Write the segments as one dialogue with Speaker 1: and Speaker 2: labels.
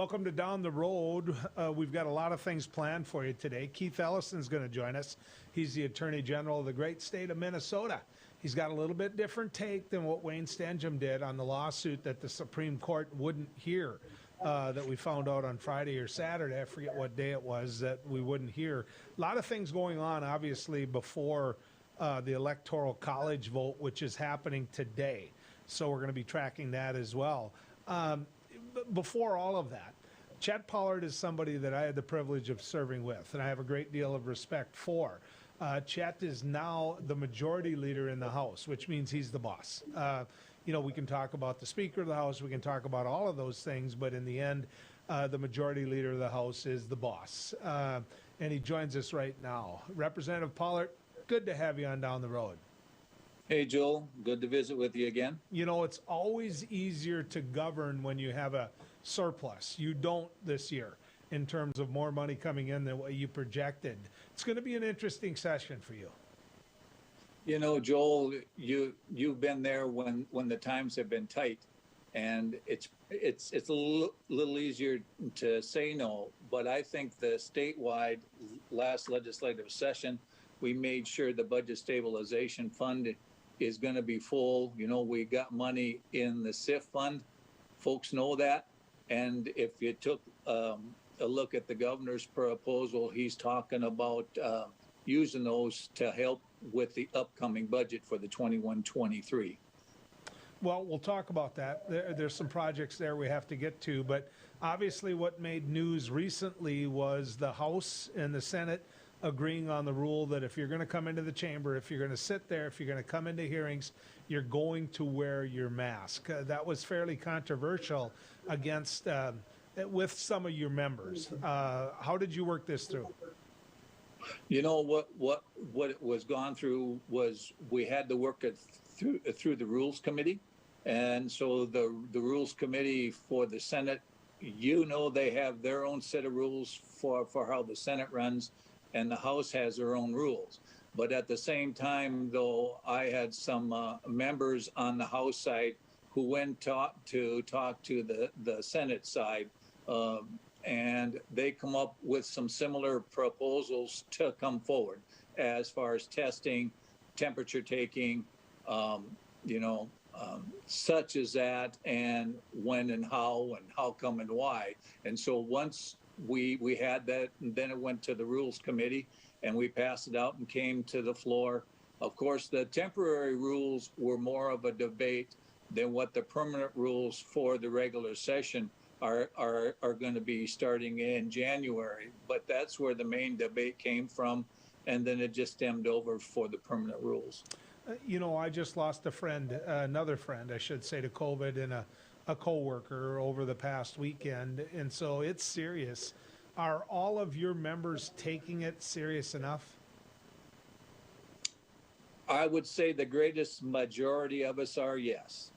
Speaker 1: Welcome to Down the Road. We've got a lot of things planned for you today. Keith Ellison's going to join us. He's the Attorney General of the great state of Minnesota. He's got a little bit different take than what Wayne Stangeum did on the lawsuit that the Supreme Court wouldn't hear, that we found out on Friday or Saturday. I forget what day it was that we wouldn't hear. A lot of things going on, obviously, before the Electoral College vote, which is happening today. So we're going to be tracking that as well. Before all of that, Chet Pollard is somebody that I had the privilege of serving with, and I have a great deal of respect for. Chet is now the majority leader in the House, which means he's the boss. We can talk about the Speaker of the House, we can talk about all of those things, but in the end, the majority leader of the House is the boss. And he joins us right now. Representative Pollard, good to have you on Down the Road.
Speaker 2: Hey, Joel. Good to visit with you again.
Speaker 1: You know, it's always easier to govern when you have a surplus. You don't this year in terms of more money coming in than what you projected. It's going to be an interesting session for you.
Speaker 2: You know, Joel, you've been there when the times have been tight, and it's a little easier to say no. But I think the statewide last legislative session, we made sure the budget stabilization fund is going to be full. You know, we got money in the SIF fund. Folks know that. And if you took a look at the governor's proposal, he's talking about using those to help with the upcoming budget for the 21-23.
Speaker 1: Well, we'll talk about that. There's some projects there we have to get to, but obviously what made news recently was the House and the Senate agreeing on the rule that if you're going to come into the chamber, if you're going to sit there, if you're going to come into hearings, you're going to wear your mask. That was fairly controversial against with some of your members. How did you work this through?
Speaker 2: You know, what it was gone through was we had to work it through the Rules Committee. And so the Rules Committee for the Senate, you know, they have their own set of rules for how the Senate runs, and the House has their own rules. But at the same time, though, I had some members on the House side who went to talk to the Senate side, and they come up with some similar proposals to come forward as far as testing, temperature taking, such as that, and when and how come and why. And so once we had that, and then it went to the Rules Committee, and we passed it out and came to the floor. Of course, the temporary rules were more of a debate than what the permanent rules for the regular session are going to be starting in January. But that's where the main debate came from, and then it just stemmed over for the permanent rules.
Speaker 1: I just lost a friend, another friend, I should say, to COVID, and a coworker over the past weekend, and so it's serious. Are all of your members taking it serious enough?
Speaker 2: I would say the greatest majority of us are, yes.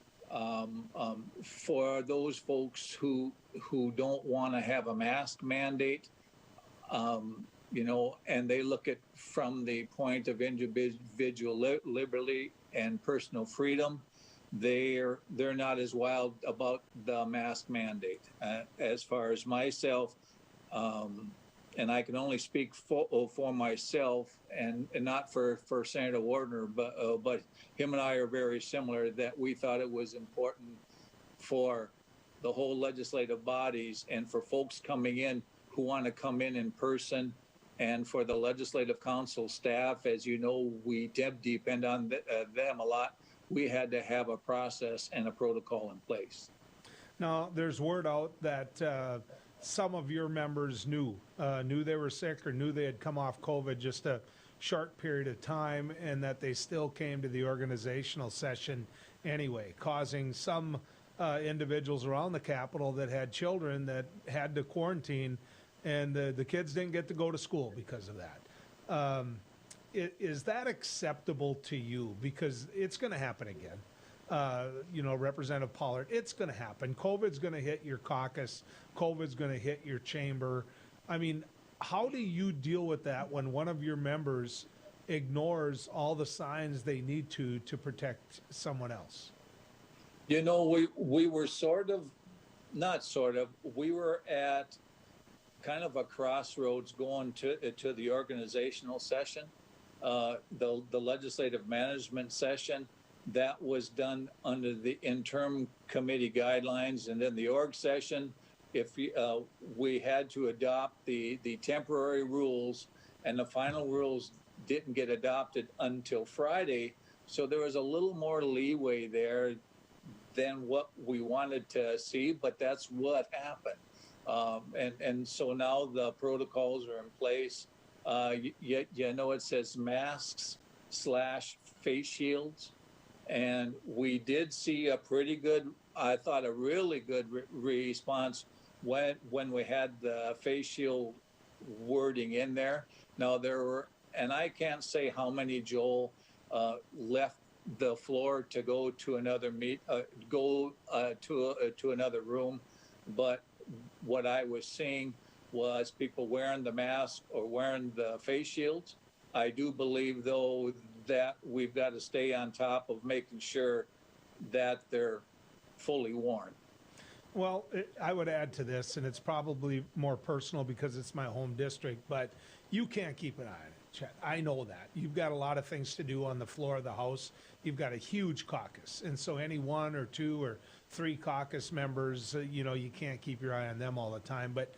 Speaker 2: For those folks who don't want to have a mask mandate, and they look at from the point of individual liberty and personal freedom, they're not as wild about the mask mandate. As far as myself, and I can only speak for myself and not for Senator Warner, but him and I are very similar, that we thought it was important for the whole legislative bodies and for folks coming in who want to come in person, and for the legislative council staff, as you know, we depend on them a lot. We had to have a process and a protocol in place.
Speaker 1: Now, there's word out that some of your members knew they were sick or knew they had come off COVID just a short period of time, and that they still came to the organizational session anyway, causing some individuals around the Capitol that had children that had to quarantine, and the kids didn't get to go to school because of that. Is that acceptable to you? Because it's going to happen again. Representative Pollard, it's going to happen. COVID's going to hit your caucus. COVID's going to hit your chamber. I mean, how do you deal with that when one of your members ignores all the signs they need to protect someone else?
Speaker 2: You know, we were sort of not sort of. We were at kind of a crossroads going to the organizational session, the legislative management session. That was done under the interim committee guidelines, and then the org session. If we had to adopt the temporary rules, and the final rules didn't get adopted until Friday, so there was a little more leeway there than what we wanted to see, but that's what happened. And so now the protocols are in place. You know, it says masks / face shields. And we did see a pretty good, I thought a really good response when we had the face shield wording in there. Now there were, and I can't say how many, Joel, left the floor to go to another to another room, but what I was seeing was people wearing the mask or wearing the face shields. I do believe, though, that we've got to stay on top of making sure that they're fully worn.
Speaker 1: Well, I would add to this, and it's probably more personal because it's my home district, but you can't keep an eye on it, Chet. I know that. You've got a lot of things to do on the floor of the House. You've got a huge caucus, and so any 1 or 2 or 3 caucus members, you know, you can't keep your eye on them all the time. But,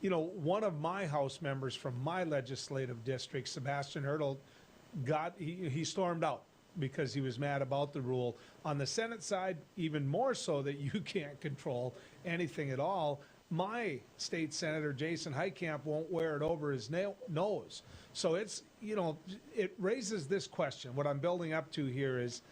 Speaker 1: you know, one of my House members from my legislative district, Sebastian Hurdle, he stormed out because he was mad about the rule. On the Senate side, even more so that you can't control anything at all. My state senator, Jason Heitkamp, won't wear it over his nose. So it's, you know, it raises this question. What I'm building up to here is,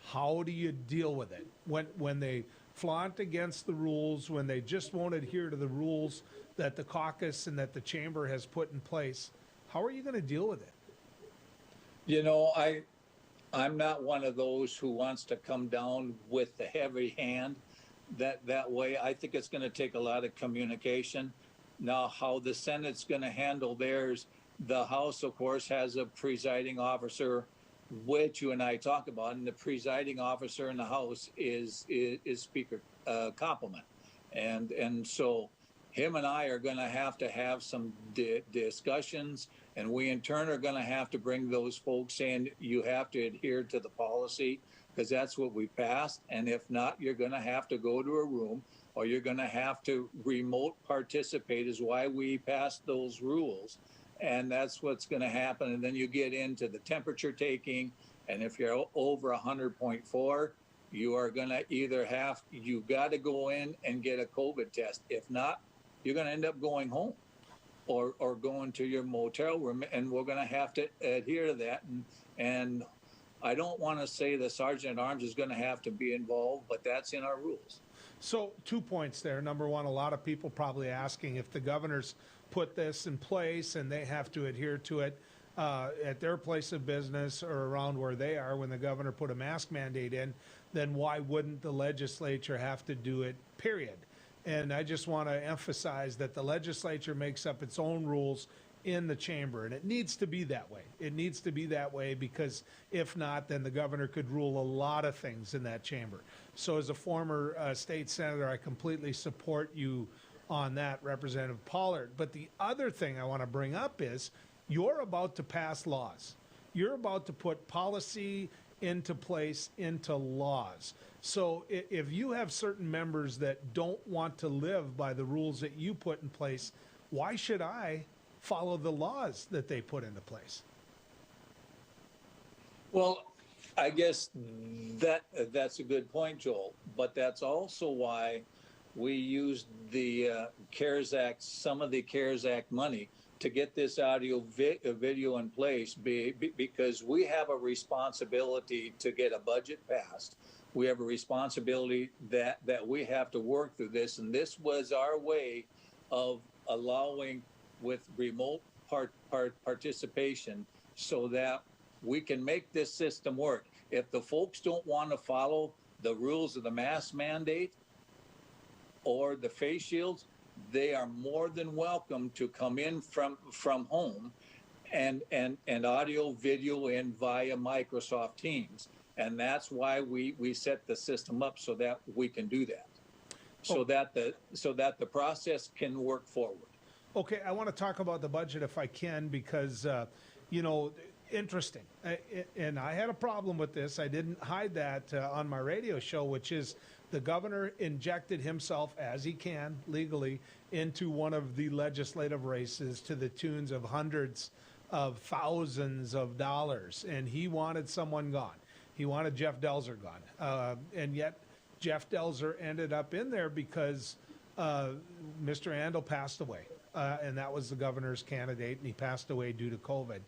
Speaker 1: how do you deal with it? When they flaunt against the rules, when they just won't adhere to the rules that the caucus and that the chamber has put in place, how are you going to deal with it?
Speaker 2: You know, I'm not one of those who wants to come down with the heavy hand that way. I think it's going to take a lot of communication. Now, how the Senate's going to handle theirs, the House, of course, has a presiding officer, which you and I talk about, and the presiding officer in the House is Speaker Koppelman. And so him and I are going to have some discussions, and we in turn are going to have to bring those folks in. You have to adhere to the policy because that's what we passed. And if not, you're going to have to go to a room, or you're going to have to remote participate, is why we passed those rules. And that's what's going to happen. And then you get into the temperature taking. And if you're over 100.4, you are going to you got to go in and get a COVID test. If not, you're going to end up going home or going to your motel room. And we're going to have to adhere to that. And I don't want to say the sergeant at arms is going to have to be involved, but that's in our rules.
Speaker 1: So 2 points there. Number one, a lot of people probably asking if the governor's put this in place and they have to adhere to it at their place of business or around where they are when the governor put a mask mandate in, then why wouldn't the legislature have to do it, period? And I just want to emphasize that the legislature makes up its own rules in the chamber, and it needs to be that way. It needs to be that way because if not, then the governor could rule a lot of things in that chamber. So as a former state senator, I completely support you on that, Representative Pollard. But the other thing I want to bring up is you're about to pass laws. You're about to put policy into place, into laws. So if you have certain members that don't want to live by the rules that you put in place, why should I follow the laws that they put into place?
Speaker 2: Well, I guess that's a good point, Joel. But that's also why we used the CARES Act, some of the CARES Act money to get this audio video in place because we have a responsibility to get a budget passed. We have a responsibility that we have to work through this. And this was our way of allowing with remote participation so that we can make this system work. If the folks don't want to follow the rules of the mask mandate or the face shields, they are more than welcome to come in from home and audio video in via Microsoft Teams. And that's why we set the system up so that we can do that. so that the process can work forward.
Speaker 1: Okay, I want to talk about the budget if I can, because, interesting. And I had a problem with this. I didn't hide that on my radio show, which is the governor injected himself, as he can legally, into one of the legislative races to the tunes of hundreds of thousands of dollars. And he wanted someone gone. He wanted Jeff Delzer gone. And yet Jeff Delzer ended up in there because Mr. Andel passed away. And that was the governor's candidate, and he passed away due to COVID.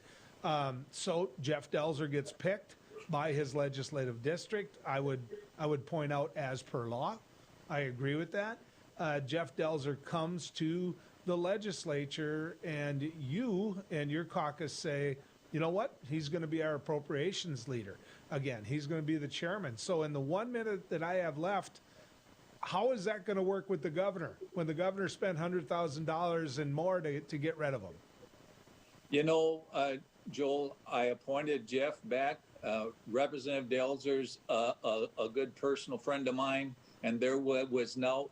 Speaker 1: So Jeff Delzer gets picked by his legislative district. I would point out, as per law, I agree with that. Jeff Delzer comes to the legislature, and you and your caucus say, you know what? He's going to be our appropriations leader. Again, he's going to be the chairman. So in the 1 minute that I have left, how is that going to work with the governor when the governor spent $100,000 and more to get rid of him?
Speaker 2: Joel, I appointed Jeff back. Representative Delzer's a good personal friend of mine, and there was no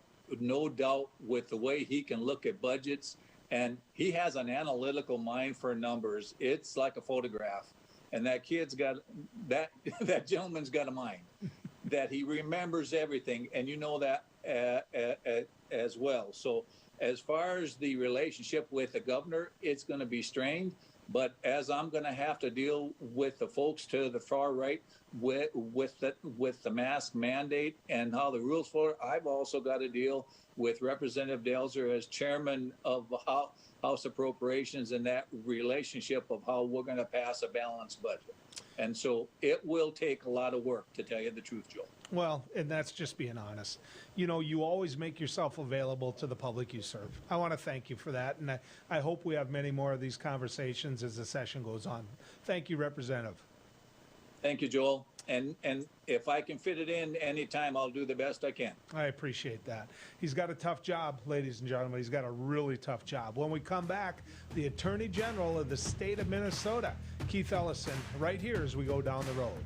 Speaker 2: doubt with the way he can look at budgets, and he has an analytical mind for numbers. It's like a photograph, and that that gentleman's got a mind that he remembers everything, and you know that as well. So as far as the relationship with the governor, it's going to be strained. But as I'm going to have to deal with the folks to the far right with the mask mandate and how the rules for it, I've also got to deal with Representative Delzer as chairman of House Appropriations and that relationship of how we're going to pass a balanced budget. And so it will take a lot of work, to tell you the truth, Joel.
Speaker 1: Well, and that's just being honest. You always make yourself available to the public you serve. I want to thank you for that, and I hope we have many more of these conversations as the session goes on. Thank you, Representative.
Speaker 2: Thank you, Joel. And if I can fit it in anytime, I'll do the best I can.
Speaker 1: I appreciate that. He's got a tough job, ladies and gentlemen. He's got a really tough job. When we come back, the Attorney General of the state of Minnesota, Keith Ellison, right here as we go down the road.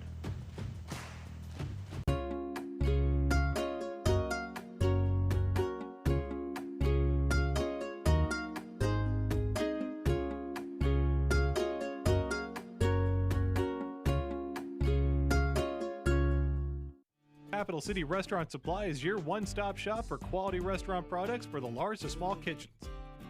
Speaker 3: Capital City Restaurant Supply is your one-stop shop for quality restaurant products for the large to small kitchens.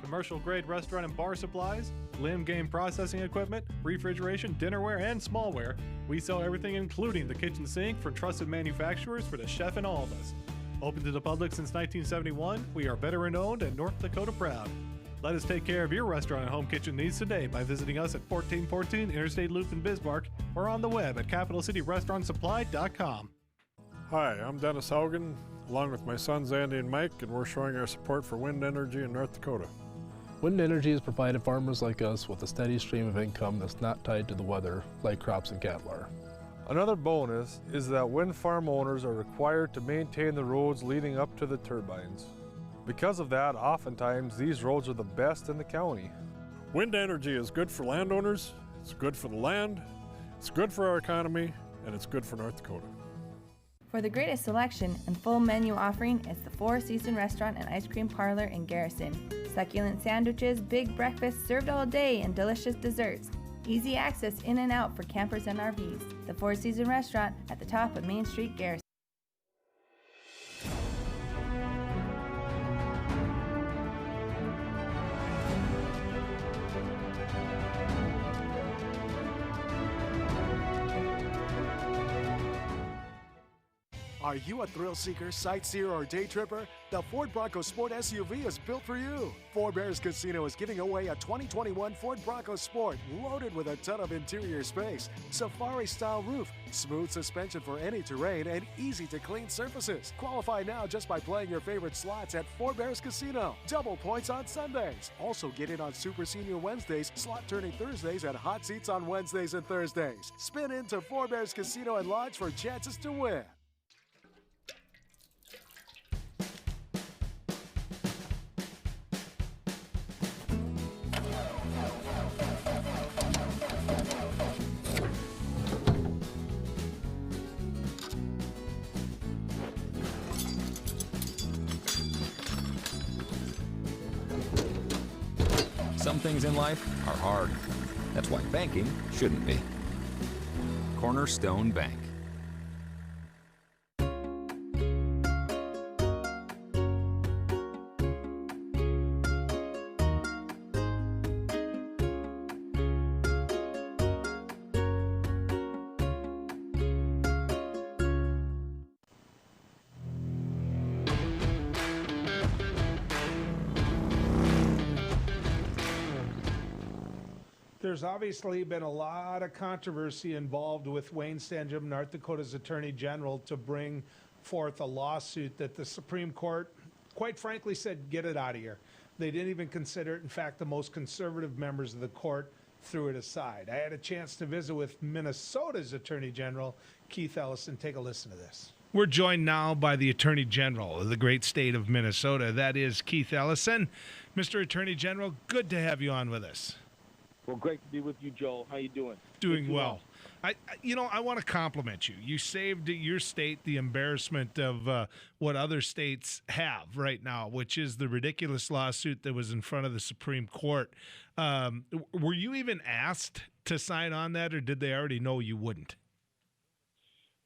Speaker 3: Commercial-grade restaurant and bar supplies, limb game processing equipment, refrigeration, dinnerware, and smallware. We sell everything including the kitchen sink from trusted manufacturers for the chef and all of us. Open to the public since 1971, we are veteran-owned and North Dakota proud. Let us take care of your restaurant and home kitchen needs today by visiting us at 1414 Interstate Loop in Bismarck or on the web at capitalcityrestaurantsupply.com.
Speaker 4: Hi, I'm Dennis Haugen, along with my sons Andy and Mike, and we're showing our support for wind energy in North Dakota.
Speaker 5: Wind energy has provided farmers like us with a steady stream of income that's not tied to the weather like crops and cattle are.
Speaker 4: Another bonus is that wind farm owners are required to maintain the roads leading up to the turbines. Because of that, oftentimes these roads are the best in the county. Wind energy is good for landowners, it's good for the land, it's good for our economy, and it's good for North Dakota.
Speaker 6: For the greatest selection and full menu offering is the Four Seasons Restaurant and Ice Cream Parlor in Garrison. Succulent sandwiches, big breakfasts served all day, and delicious desserts. Easy access in and out for campers and RVs. The Four Seasons Restaurant at the top of Main Street, Garrison.
Speaker 7: Are you a thrill seeker, sightseer, or day tripper? The Ford Bronco Sport SUV is built for you. Four Bears Casino is giving away a 2021 Ford Bronco Sport loaded with a ton of interior space, safari-style roof, smooth suspension for any terrain, and easy-to-clean surfaces. Qualify now just by playing your favorite slots at Four Bears Casino. Double points on Sundays. Also get in on Super Senior Wednesdays, slot turning Thursdays, and hot seats on Wednesdays and Thursdays. Spin into Four Bears Casino and Lodge for chances to win.
Speaker 8: Some things in life are hard. That's why banking shouldn't be. Cornerstone Bank.
Speaker 1: There's obviously been a lot of controversy involved with Wayne Stanjum, North Dakota's Attorney General, to bring forth a lawsuit that the Supreme Court, quite frankly, said, get it out of here. They didn't even consider it. In fact, the most conservative members of the court threw it aside. I had a chance to visit with Minnesota's Attorney General, Keith Ellison. Take a listen to this. We're joined now by the Attorney General of the great state of Minnesota. That is Keith Ellison. Mr. Attorney General, good to have you on with us.
Speaker 9: Well, great to be with you, Joel. How you doing?
Speaker 1: Doing well. I want to compliment you. You saved your state the embarrassment of what other states have right now, which is the ridiculous lawsuit that was in front of the Supreme Court. Were you even asked to sign on that, or did they already know you wouldn't?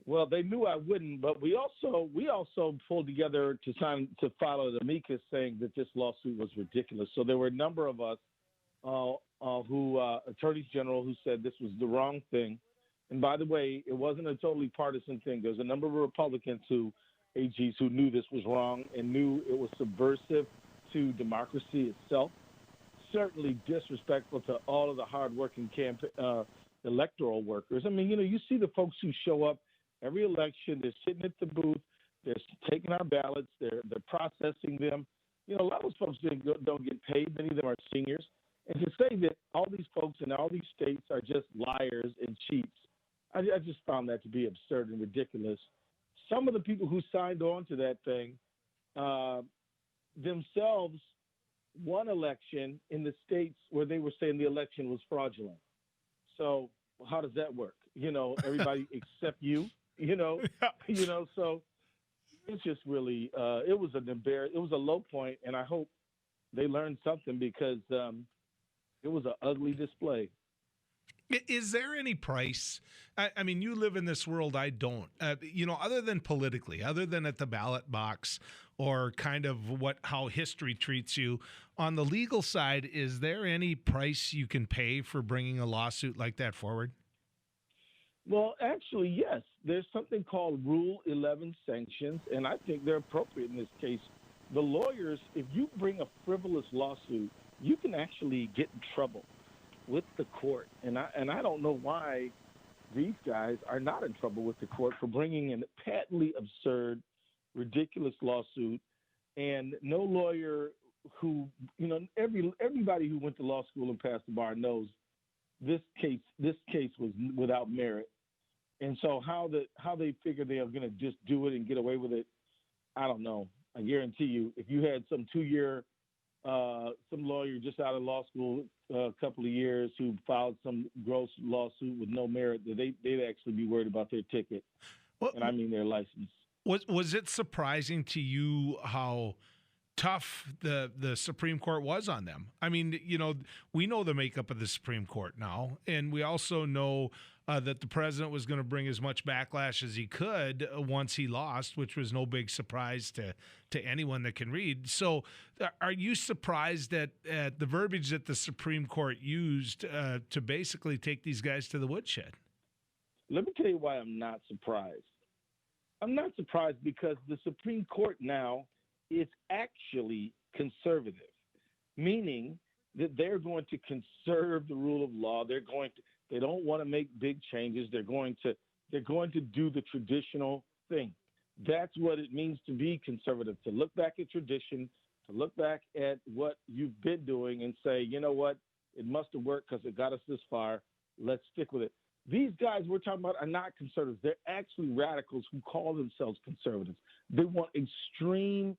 Speaker 9: Well, they knew I wouldn't, but we also pulled together to file an amicus saying that this lawsuit was ridiculous. So there were a number of us attorneys general who said this was the wrong thing. And by the way, it wasn't a totally partisan thing. There's a number of Republicans AGs who knew this was wrong and knew it was subversive to democracy itself. Certainly disrespectful to all of the hardworking electoral workers. I mean, you see the folks who show up every election. They're sitting at the booth. They're taking our ballots. They're processing them. A lot of those folks don't get paid. Many of them are seniors. And to say that all these folks in all these states are just liars and cheats, I just found that to be absurd and ridiculous. Some of the people who signed on to that thing themselves won election in the states where they were saying the election was fraudulent. So how does that work? Everybody except you, so it's just really, it was it was a low point, and I hope they learned something because it was an ugly display.
Speaker 1: Is there any price? I mean, you live in this world. I don't. Other than politically, other than at the ballot box or kind of how history treats you, on the legal side, is there any price you can pay for bringing a lawsuit like that forward?
Speaker 9: Well, actually, yes. There's something called Rule 11 sanctions, and I think they're appropriate in this case. The lawyers, if you bring a frivolous lawsuit, you can actually get in trouble with the court. And I don't know why these guys are not in trouble with the court for bringing in a patently absurd, ridiculous lawsuit. And no lawyer who, everybody who went to law school and passed the bar knows this case was without merit. And so how they figure they are going to just do it and get away with it, I don't know. I guarantee you, if you had some some lawyer just out of law school a couple of years who filed some gross lawsuit with no merit, they'd actually be worried about their ticket. And I mean their license.
Speaker 1: Was it surprising to you how tough the Supreme Court was on them? I mean, we know the makeup of the Supreme Court now, and we also know that the president was going to bring as much backlash as he could once he lost, which was no big surprise to anyone that can read. So are you surprised at the verbiage that the Supreme Court used to basically take these guys to the woodshed?
Speaker 9: Let me tell you why I'm not surprised. I'm not surprised because the Supreme Court now is actually conservative, meaning that they're going to conserve the rule of law. They don't want to make big changes. They're going to do the traditional thing. That's what it means to be conservative, to look back at tradition, to look back at what you've been doing and say, you know what, it must have worked because it got us this far. Let's stick with it. These guys we're talking about are not conservatives. They're actually radicals who call themselves conservatives. They want extreme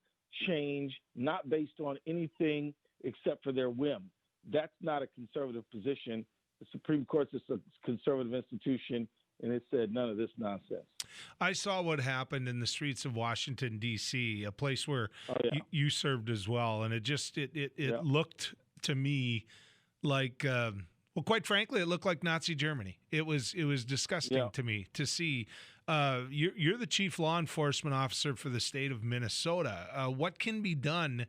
Speaker 9: change, not based on anything except for their whim. That's not a conservative position. The Supreme Court is a conservative institution, and it said none of this nonsense.
Speaker 1: I saw what happened in the streets of Washington, D.C., a place where you served as well, and it looked to me like, well, quite frankly, it looked like Nazi Germany. It was disgusting to me to see. You're the chief law enforcement officer for the state of Minnesota. What can be done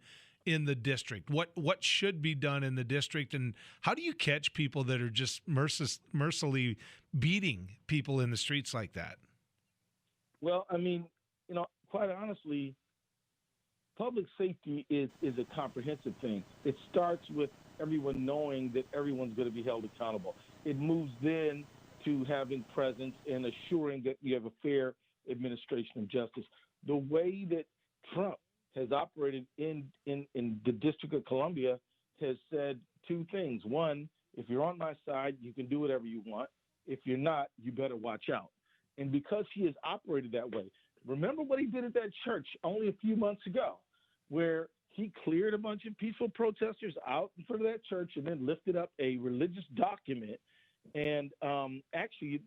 Speaker 1: in the district? What should be done in the district, and how do you catch people that are just mercilessly beating people in the streets like that?
Speaker 9: Well, I mean, quite honestly, public safety is a comprehensive thing. It starts with everyone knowing that everyone's going to be held accountable. It moves then to having presence and assuring that you have a fair administration of justice. The way that Trump has operated in the District of Columbia has said two things. One, if you're on my side, you can do whatever you want. If you're not, you better watch out. And because he has operated that way, remember what he did at that church only a few months ago, where he cleared a bunch of peaceful protesters out in front of that church and then lifted up a religious document. And actually,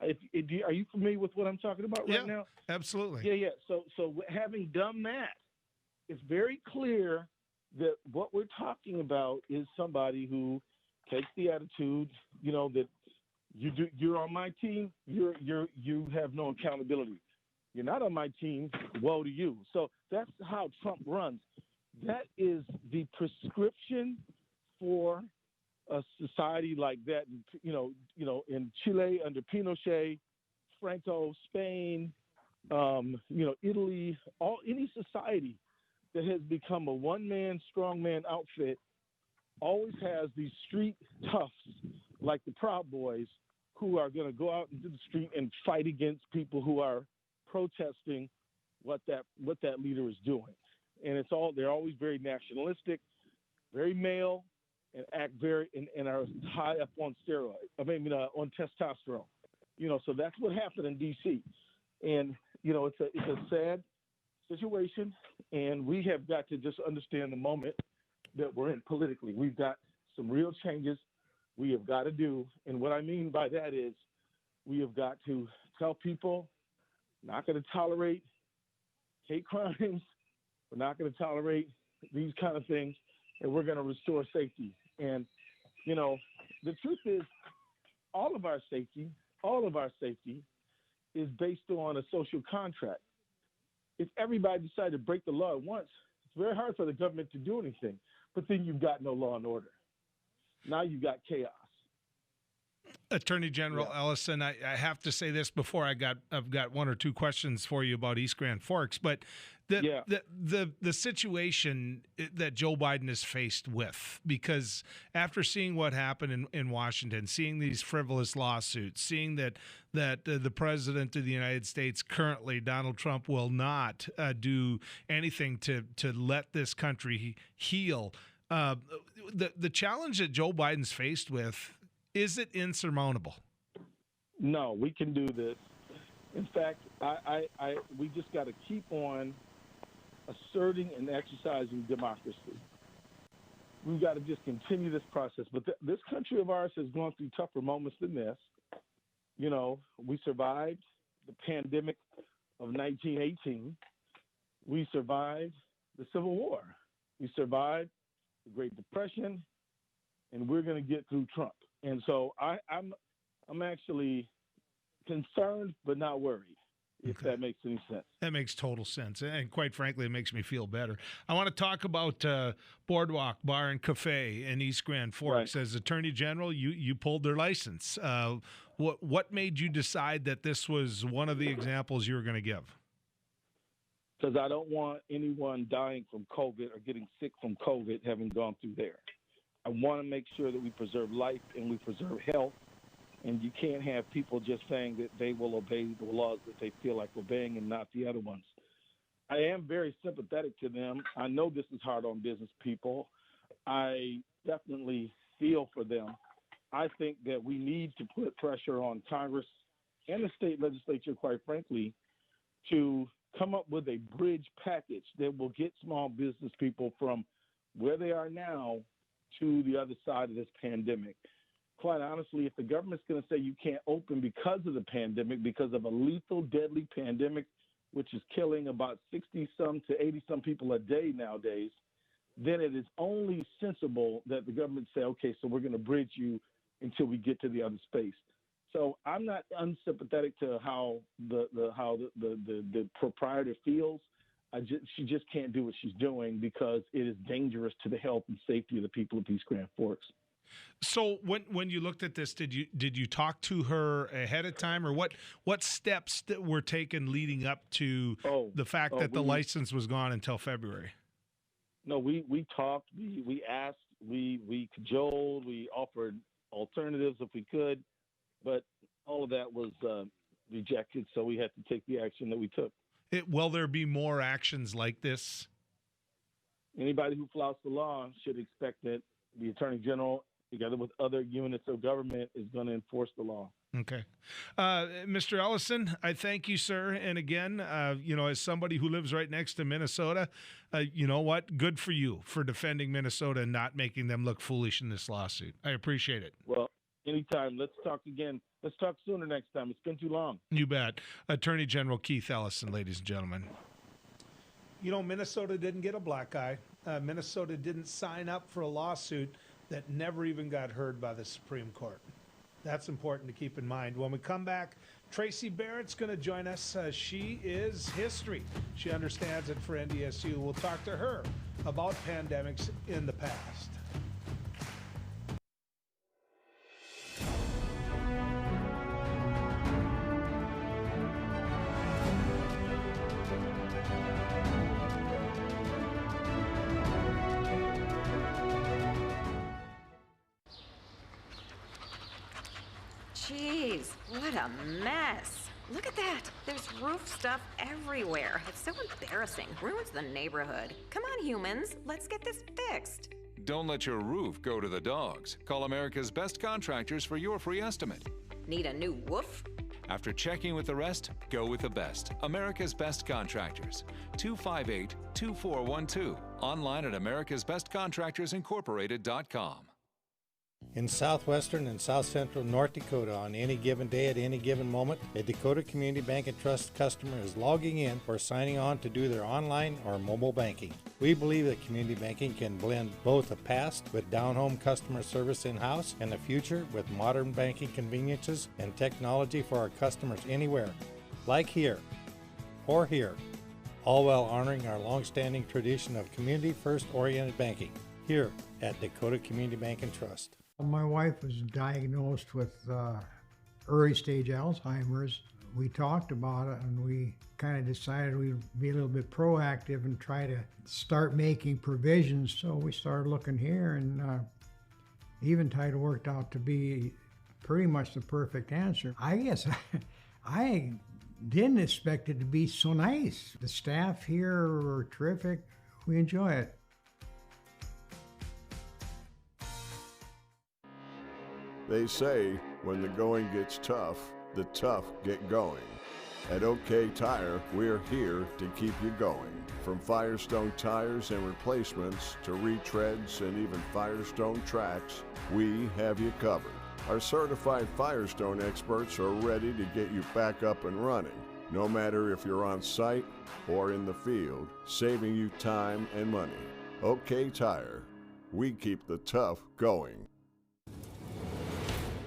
Speaker 9: are you familiar with what I'm talking about right now?
Speaker 1: Absolutely.
Speaker 9: Yeah. So having done that, it's very clear that what we're talking about is somebody who takes the attitude, that you're on my team, you have no accountability. You're not on my team, woe to you. So that's how Trump runs. That is the prescription for a society like that. In Chile under Pinochet, Franco, Spain, Italy, any society that has become a one-man, strongman outfit always has these street toughs like the Proud Boys who are going to go out into the street and fight against people who are protesting what that leader is doing. And they're always very nationalistic, very male, and act and are high up on on testosterone. So that's what happened in D.C. And it's a sad situation, and we have got to just understand the moment that we're in politically. We've got some real changes we have got to do, and what I mean by that is we have got to tell people not going to tolerate hate crimes. We're not going to tolerate these kind of things, and we're going to restore safety. And the truth is, all of our safety is based on a social contract. If everybody decided to break the law at once, it's very hard for the government to do anything. But then you've got no law and order. Now you've got chaos.
Speaker 1: Attorney General Ellison, I have to say this before I've got one or two questions for you about East Grand Forks, but the situation that Joe Biden is faced with, because after seeing what happened in Washington, seeing these frivolous lawsuits, seeing that the president of the United States currently, Donald Trump, will not do anything to let this country heal, the challenge that Joe Biden's faced with, is it insurmountable?
Speaker 9: No, we can do this. In fact, we just got to keep on asserting and exercising democracy. We've got to just continue this process. But this country of ours has gone through tougher moments than this. We survived the pandemic of 1918. We survived the Civil War. We survived the Great Depression, and we're going to get through Trump. And so I'm actually concerned but not worried, if that makes any sense.
Speaker 1: That makes total sense. And quite frankly, it makes me feel better. I want to talk about Boardwalk Bar and Cafe in East Grand Forks. Right. As Attorney General, you pulled their license. What made you decide that this was one of the examples you were going to give?
Speaker 9: Because I don't want anyone dying from COVID or getting sick from COVID having gone through there. I want to make sure that we preserve life and we preserve health, and you can't have people just saying that they will obey the laws that they feel like obeying and not the other ones. I am very sympathetic to them. I know this is hard on business people. I definitely feel for them. I think that we need to put pressure on Congress and the state legislature, quite frankly, to come up with a bridge package that will get small business people from where they are now to the other side of this pandemic. Quite honestly, if the government's going to say you can't open because of the pandemic, because of a lethal, deadly pandemic, which is killing about 60-some to 80-some people a day nowadays, then it is only sensible that the government say, okay, so we're going to bridge you until we get to the other space. So I'm not unsympathetic to how the proprietor feels. She just can't do what she's doing because it is dangerous to the health and safety of the people of East Grand Forks.
Speaker 1: So when you looked at this, did you talk to her ahead of time, or what steps that were taken leading up to the fact that the license was gone until February?
Speaker 9: No, we talked, we asked, we cajoled, we offered alternatives if we could, but all of that was rejected. So we had to take the action that we took.
Speaker 1: Will there be more actions like this?
Speaker 9: Anybody who flouts the law should expect that the Attorney General, together with other units of government, is going to enforce the law.
Speaker 1: Okay. Mr. Ellison, I thank you, sir. And again, as somebody who lives right next to Minnesota, you know what? Good for you for defending Minnesota and not making them look foolish in this lawsuit. I appreciate it.
Speaker 9: Well, anytime. Let's talk again. Let's talk sooner next time. It's been too long.
Speaker 1: You bet. Attorney General Keith Ellison, ladies and gentlemen. Minnesota didn't get a black eye. Minnesota didn't sign up for a lawsuit that never even got heard by the Supreme Court. That's important to keep in mind. When we come back, Tracy Barrett's going to join us. She is history. She understands it for NDSU. We'll talk to her about pandemics in the past.
Speaker 10: Jeez, what a mess. Look at that. There's roof stuff everywhere. It's so embarrassing. Ruins the neighborhood. Come on, humans. Let's get this fixed.
Speaker 11: Don't let your roof go to the dogs. Call America's Best Contractors for your free estimate.
Speaker 10: Need a new woof?
Speaker 11: After checking with the rest, go with the best. America's Best Contractors. 258-2412. Online at americasbestcontractorsincorporated.com.
Speaker 12: In southwestern and south central North Dakota, on any given day at any given moment, a Dakota Community Bank and Trust customer is logging in or signing on to do their online or mobile banking. We believe that community banking can blend both the past with down-home customer service in-house and the future with modern banking conveniences and technology for our customers anywhere, like here or here, all while honoring our long-standing tradition of community-first oriented banking here at Dakota Community Bank and Trust.
Speaker 13: My wife was diagnosed with early stage Alzheimer's. We talked about it and we kind of decided we'd be a little bit proactive and try to start making provisions. So we started looking here, and Eventide worked out to be pretty much the perfect answer. I guess I didn't expect it to be so nice. The staff here were terrific. We enjoy it.
Speaker 14: They say when the going gets tough, the tough get going. At OK Tire, we're here to keep you going. From Firestone tires and replacements to retreads and even Firestone tracks, we have you covered. Our certified Firestone experts are ready to get you back up and running, no matter if you're on site or in the field, saving you time and money. OK Tire, we keep the tough going.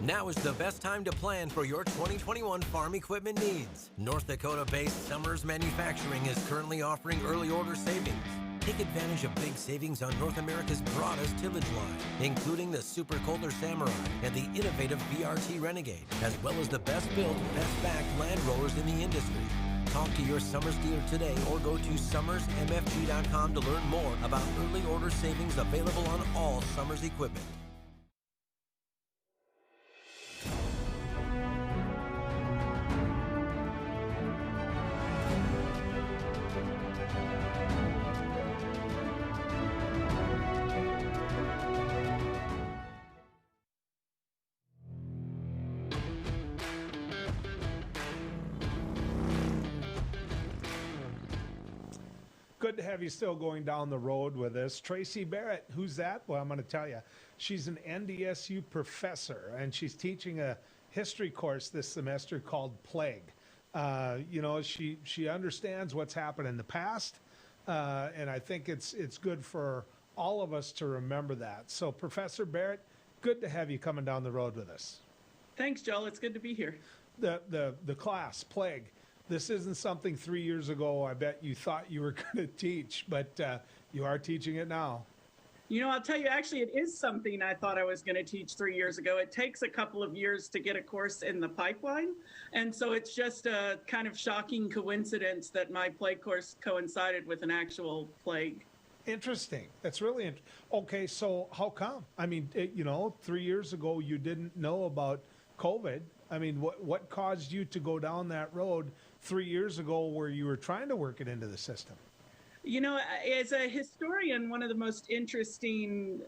Speaker 15: Now is the best time to plan for your 2021 farm equipment needs. North Dakota-based Summers Manufacturing is currently offering early order savings. Take advantage of big savings on North America's broadest tillage line, including the Super Kohler Samurai and the innovative BRT Renegade, as well as the best built, best backed land rollers in the industry. Talk to your Summers dealer today or go to summersmfg.com to learn more about early order savings available on all Summers equipment.
Speaker 1: Good to have you still going down the road with us. Tracy Barrett, who's that? Well, I'm going to tell you. She's an NDSU professor, and she's teaching a history course this semester called Plague. She understands what's happened in the past, and I think it's good for all of us to remember that. So Professor Barrett, good to have you coming down the road with us.
Speaker 16: Thanks, Joel. It's good to be here.
Speaker 1: The class, Plague, this isn't something 3 years ago I bet you thought you were going to teach, but you are teaching it now.
Speaker 16: You know, I'll tell you, actually, it is something I thought I was going to teach 3 years ago. It takes a couple of years to get a course in the pipeline. And so it's just a kind of shocking coincidence that my plague course coincided with an actual plague.
Speaker 1: Interesting. That's really interesting. Okay, so how come? I mean, 3 years ago, you didn't know about COVID. I mean, what caused you to go down that road 3 years ago where you were trying to work it into the system?
Speaker 16: You know, as a historian, one of the most interesting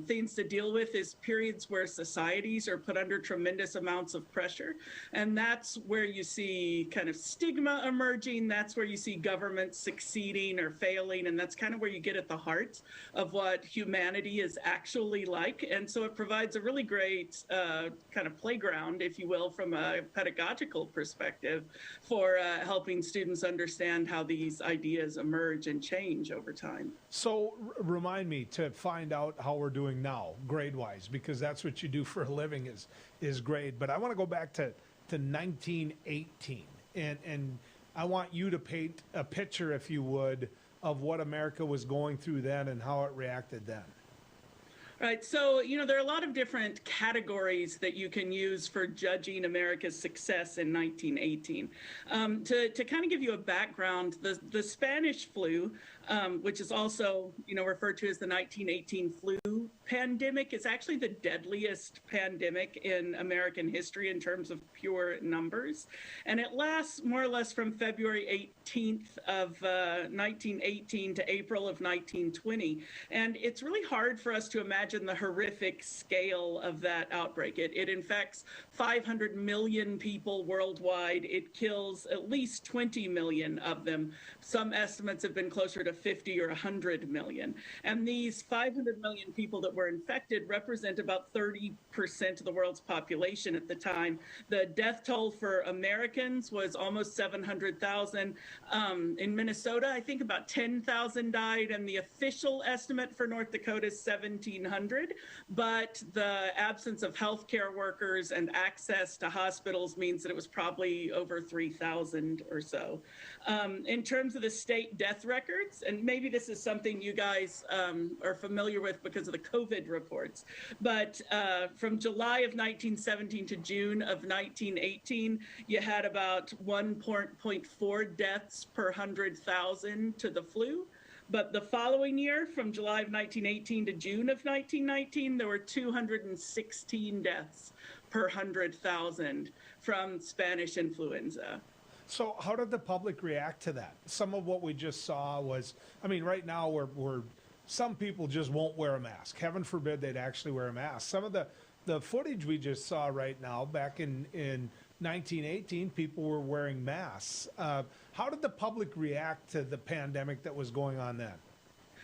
Speaker 16: things to deal with is periods where societies are put under tremendous amounts of pressure. And that's where you see kind of stigma emerging. That's where you see governments succeeding or failing. And that's kind of where you get at the heart of what humanity is actually like. And so it provides a really great kind of playground, if you will, from a pedagogical perspective for helping students understand how these ideas emerge and change over time.
Speaker 1: So remind me to find out how we're doing now, grade-wise, because that's what you do for a living is grade. But I want to go back to 1918, and I want you to paint a picture, if you would, of what America was going through then and how it reacted then.
Speaker 16: Right. So, you know, there are a lot of different categories that you can use for judging America's success in 1918. To kind of give you a background, the Spanish flu, which is also, you know, referred to as the 1918 flu pandemic, is actually the deadliest pandemic in American history in terms of pure numbers. And it lasts more or less from February 18th of 1918 to April of 1920. And it's really hard for us to imagine the horrific scale of that outbreak. It infects 500 million people worldwide. It kills at least 20 million of them. Some estimates have been closer to 50 or 100 million. And these 500 million people that were infected represent about 30% of the world's population at the time. The death toll for Americans was almost 700,000. In Minnesota, I think about 10,000 died, and the official estimate for North Dakota is 1,700. But the absence of healthcare workers and access to hospitals means that it was probably over 3,000 or so. In terms of the state death records, and maybe this is something you guys are familiar with because of the COVID reports, but from July of 1917 to June of 1918, you had about 1.4 deaths per 100,000 to the flu. But the following year, from July of 1918 to June of 1919, there were 216 deaths per 100,000 from Spanish influenza.
Speaker 1: So how did the public react to that? Some of what we just saw was, I mean, right now we're some people just won't wear a mask. Heaven forbid they'd actually wear a mask. Some of the footage we just saw right now, back in 1918, people were wearing masks. How did the public react to the pandemic that was going on then?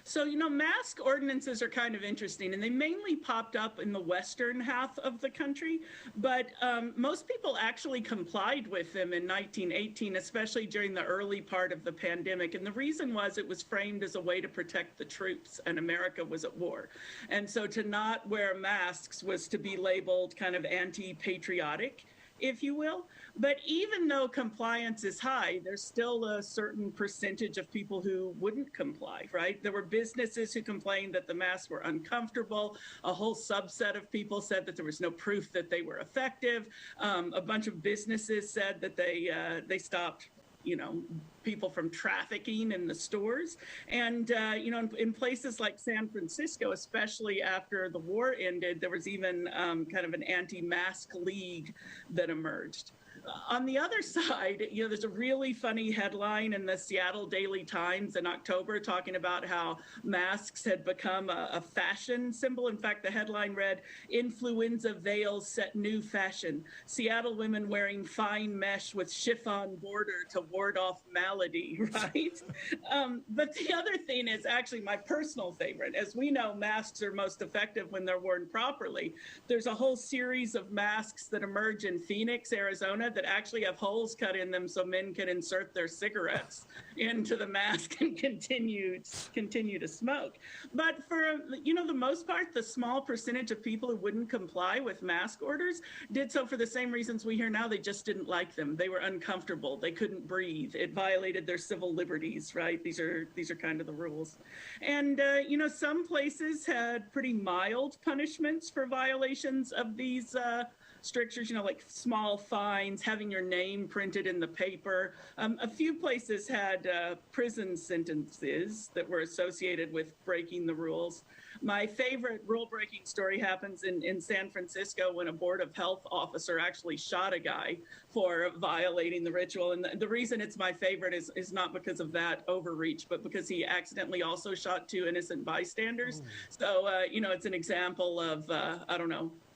Speaker 16: So, you know, mask ordinances are kind of interesting, and they mainly popped up in the western half of the country, but most people actually complied with them in 1918, especially during the early part of the pandemic. And the reason was it was framed as a way to protect the troops, and America was at war. And so to not wear masks was to be labeled kind of anti-patriotic, if you will. But even though compliance is high, there's still a certain percentage of people who wouldn't comply, right? There were businesses who complained that the masks were uncomfortable. A whole subset of people said that there was no proof that they were effective. A bunch of businesses said that they stopped, you know, people from trafficking in the stores. And, you know, in places like San Francisco, especially after the war ended, there was even kind of an anti-mask league that emerged. On the other side, you know, there's a really funny headline in the Seattle Daily Times in October talking about how masks had become a fashion symbol. In fact, the headline read, "Influenza veils set new fashion. Seattle women wearing fine mesh with chiffon border to ward off malady," right? But the other thing is actually my personal favorite. As we know, masks are most effective when they're worn properly. There's a whole series of masks that emerge in Phoenix, Arizona, that actually have holes cut in them so men can insert their cigarettes into the mask and continue to smoke. But for, the most part, the small percentage of people who wouldn't comply with mask orders did so for the same reasons we hear now. They just didn't like them. They were uncomfortable. They couldn't breathe. It violated their civil liberties, right? These are kind of the rules. And, some places had pretty mild punishments for violations of these strictures, like small fines, having your name printed in the paper. A few places had prison sentences that were associated with breaking the rules. My favorite rule-breaking story happens in San Francisco when a Board of Health officer actually shot a guy for violating the ritual. And the reason it's my favorite is not because of that overreach, but because he accidentally also shot 2 innocent bystanders. Ooh. So, it's an example of,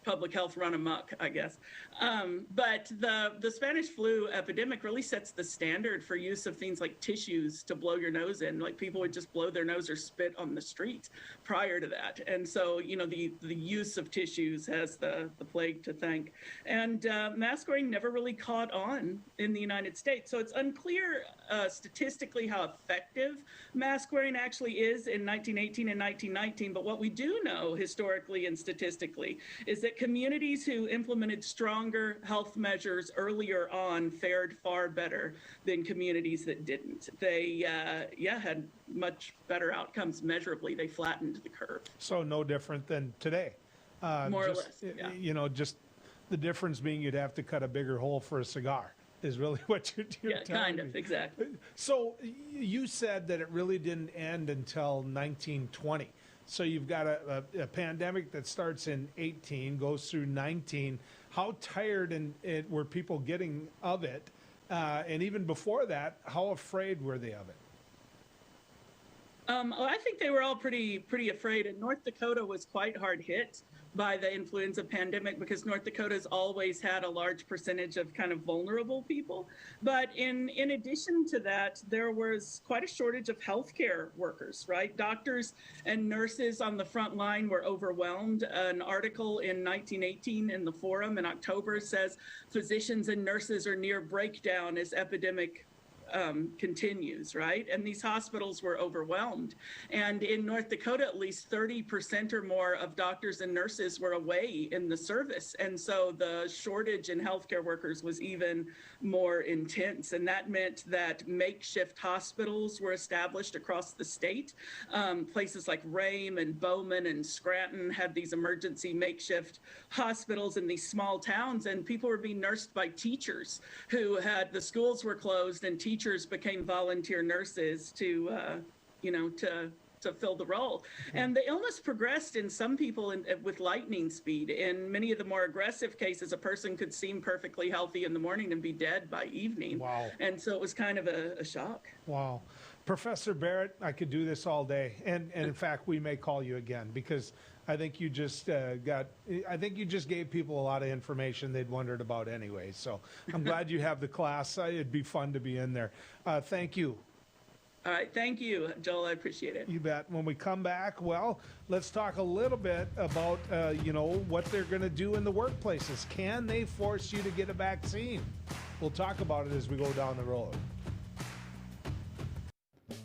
Speaker 16: public health run amok, I guess. But the Spanish flu epidemic really sets the standard for use of things like tissues to blow your nose in. Like people would just blow their nose or spit on the street prior to that. And so, the use of tissues has the plague to thank. And mask wearing never really caught on in the United States. So it's unclear statistically how effective mask wearing actually is in 1918 and 1919. But what we do know historically and statistically is that communities who implemented stronger health measures earlier on fared far better than communities that didn't. They, had much better outcomes measurably. They flattened the curve.
Speaker 1: So no different than today.
Speaker 16: More or less, yeah.
Speaker 1: Just the difference being you'd have to cut a bigger hole for a cigar is really what you're telling me.
Speaker 16: Kind of, exactly.
Speaker 1: So you said that it really didn't end until 1920. So you've got a pandemic that starts in 18, goes through 19. How tired were people getting of it? And even before that, how afraid were they of it?
Speaker 16: I think they were all pretty afraid. And North Dakota was quite hard hit by the influenza pandemic because North Dakota's always had a large percentage of kind of vulnerable people. But in addition to that, there was quite a shortage of healthcare workers, right? Doctors and nurses on the front line were overwhelmed. An article in 1918 in the Forum in October says physicians and nurses are near breakdown as epidemic continues, right? And these hospitals were overwhelmed. And in North Dakota, at least 30% or more of doctors and nurses were away in the service. And so the shortage in healthcare workers was even more intense. And that meant that makeshift hospitals were established across the state. Places like Rame and Bowman and Scranton had these emergency makeshift hospitals in these small towns, and people were being nursed by teachers who had, the schools were closed and teachers became volunteer nurses to fill the role. And the illness progressed in some people with lightning speed. In many of the more aggressive cases, a person could seem perfectly healthy in the morning and be dead by evening.
Speaker 1: Wow.
Speaker 16: And so it was kind of a shock.
Speaker 1: Wow. Professor Barrett, I could do this all day. And in fact, we may call you again because I think you just gave people a lot of information they'd wondered about anyway. So I'm glad you have the class. It'd be fun to be in there. Thank you.
Speaker 16: All right. Thank you, Joel. I appreciate it.
Speaker 1: You bet. When we come back, well, let's talk a little bit about, what they're going to do in the workplaces. Can they force you to get a vaccine? We'll talk about it as we go down the road.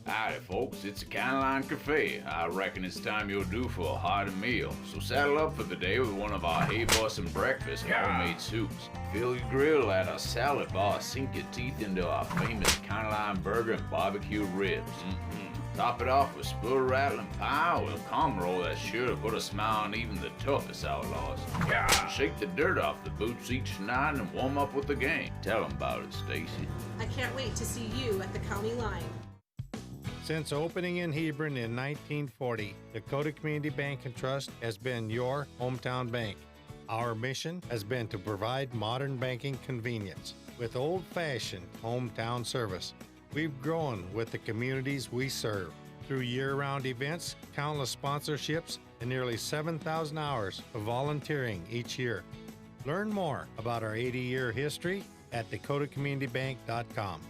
Speaker 17: Howdy folks, it's the County Line Cafe. I reckon it's time you're due for a hearty meal. So saddle up for the day with one of our Hay Bussin' breakfast homemade soups. Fill your grill at a salad bar, sink your teeth into our famous County Line burger and barbecue ribs. Top it off with spoon rattling pie with a comb roll that's sure to put a smile on even the toughest outlaws. Shake the dirt off the boots each night and warm up with the gang. Tell them about it, Stacy.
Speaker 18: I can't wait to see you at the County Line.
Speaker 12: Since opening in Hebron in 1940, Dakota Community Bank and Trust has been your hometown bank. Our mission has been to provide modern banking convenience with old-fashioned hometown service. We've grown with the communities we serve through year-round events, countless sponsorships, and nearly 7,000 hours of volunteering each year. Learn more about our 80-year history at dakotacommunitybank.com.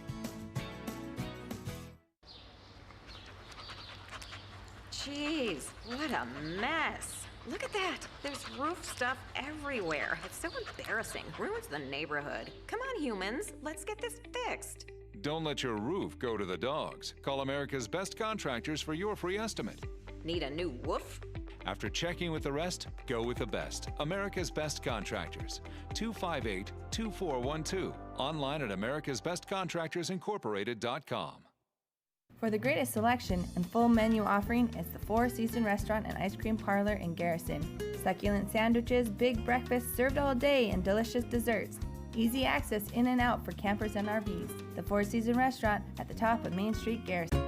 Speaker 10: Jeez, what a mess. Look at that. There's roof stuff everywhere. It's so embarrassing. Ruins the neighborhood. Come on, humans. Let's get this fixed.
Speaker 11: Don't let your roof go to the dogs. Call America's Best Contractors for your free estimate.
Speaker 10: Need a new woof?
Speaker 11: After checking with the rest, go with the best. America's Best Contractors. 258-2412. Online at americasbestcontractorsincorporated.com.
Speaker 6: For the greatest selection and full menu offering, it's the Four Season Restaurant and Ice Cream Parlor in Garrison. Succulent sandwiches, big breakfasts served all day, and delicious desserts. Easy access in and out for campers and RVs. The Four Season Restaurant at the top of Main Street, Garrison.